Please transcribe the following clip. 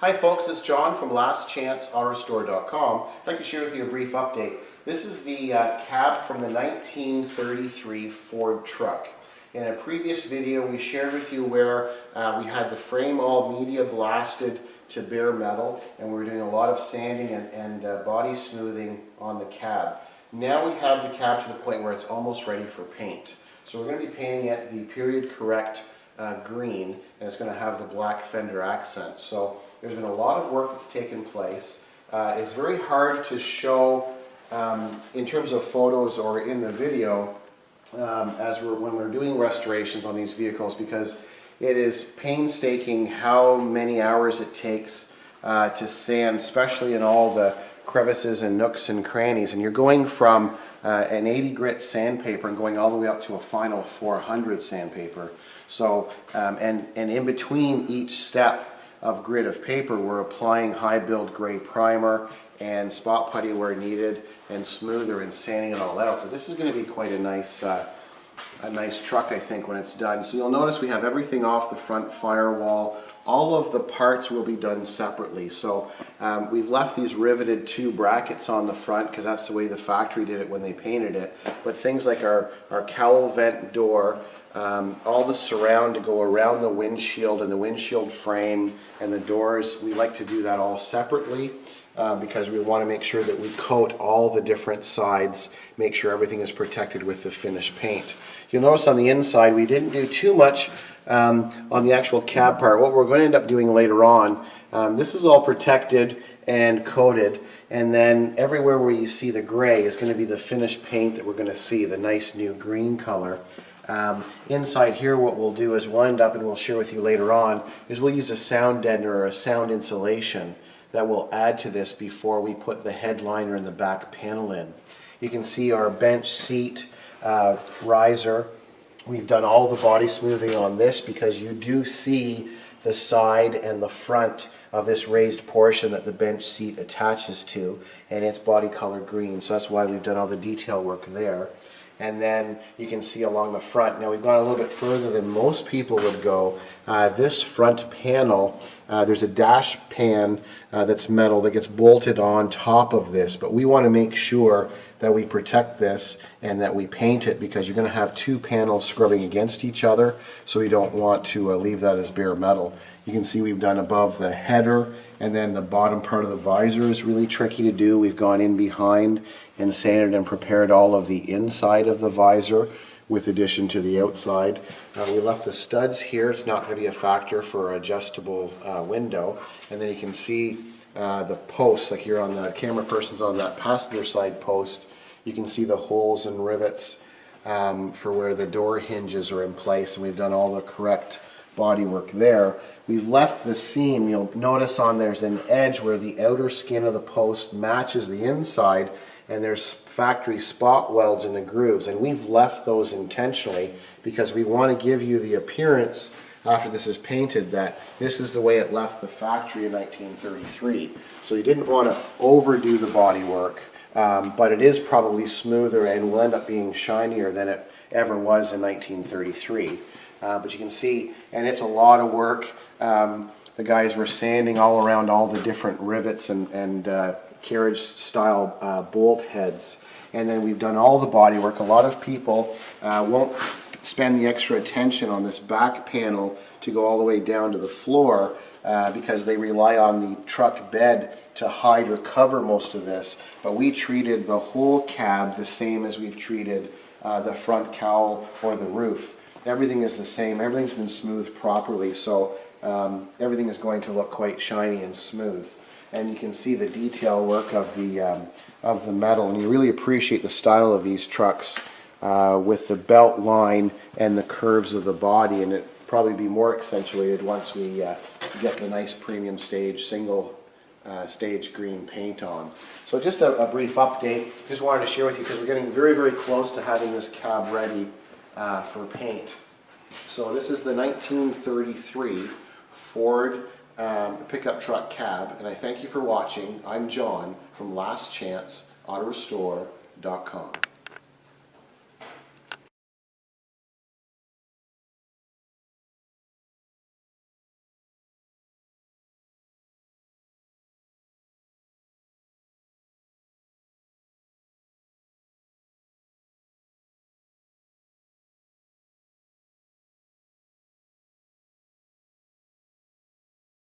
Hi folks, it's John from lastchanceautorestore.com. I'd like to share with you a brief update. This is the cab from the 1933 Ford truck. In a previous video we shared with you where we had the frame all media blasted to bare metal, and we were doing a lot of sanding and body smoothing on the cab. Now we have the cab to the point where it's almost ready for paint. So we're going to be painting it the period correct green, and it's going to have the black fender accent. So there's been a lot of work that's taken place. It's very hard to show in terms of photos or in the video when we're doing restorations on these vehicles, because it is painstaking how many hours it takes to sand, especially in all the crevices and nooks and crannies. And you're going from an 80 grit sandpaper and going all the way up to a final 400 sandpaper. So, and in between each step of grit of paper, we're applying high build gray primer and spot putty where needed, and smoother, and sanding it all out. But this is going to be quite a nice truck, I think, when it's done. So you'll notice we have everything off the front firewall. All of the parts will be done separately. So we've left these riveted 2 brackets on the front because that's the way the factory did it when they painted it. But things like our cowl vent door, all the surround to go around the windshield and the windshield frame and the doors, we like to do that all separately because we want to make sure that we coat all the different sides, make sure everything is protected with the finished paint. You'll notice on the inside we didn't do too much on the actual cab part. What we're going to end up doing later on, this is all protected and coated, and then everywhere where you see the gray is going to be the finished paint that we're going to see, the nice new green color. Inside here what we'll do is we'll end up, and we'll share with you later on, is we'll use a sound deadener or a sound insulation that will add to this before we put the headliner and the back panel in. You can see our bench seat riser. We've done all the body smoothing on this because you do see the side and the front of this raised portion that the bench seat attaches to, and it's body color green, so that's why we've done all the detail work there. And then you can see along the front, now we've gone a little bit further than most people would go. This front panel, there's a dash pan that's metal that gets bolted on top of this, but we want to make sure that we protect this and that we paint it, because you're going to have 2 panels scrubbing against each other, so we don't want to leave that as bare metal. You can see we've done above the header, and then the bottom part of the visor is really tricky to do. We've gone in behind and sanded and prepared all of the inside of the visor with addition to the outside. We left the studs here. It's not going to be a factor for adjustable window. And then you can see the posts, like here on the camera person's on that passenger side post, you can see the holes and rivets for where the door hinges are in place, and we've done all the correct body work there. We've left the seam, you'll notice there's an edge where the outer skin of the post matches the inside, and there's factory spot welds in the grooves, and we've left those intentionally because we want to give you the appearance after this is painted that this is the way it left the factory in 1933. So you didn't want to overdo the body work, but it is probably smoother and will end up being shinier than it ever was in 1933. But you can see, and it's a lot of work. The guys were sanding all around all the different rivets and carriage style bolt heads, and then we've done all the body work. A lot of people won't spend the extra attention on this back panel to go all the way down to the floor because they rely on the truck bed to hide or cover most of this, but we treated the whole cab the same as we've treated the front cowl or the roof. Everything is the same, everything's been smoothed properly, so everything is going to look quite shiny and smooth. And you can see the detail work of the metal, and you really appreciate the style of these trucks with the belt line and the curves of the body, and it probably be more accentuated once we get the nice premium stage single stage green paint on. So just a brief update, just wanted to share with you because we're getting very, very close to having this cab ready for paint. So this is the 1933 Ford pickup truck cab, and I thank you for watching. I'm John from lastchanceautorestore.com.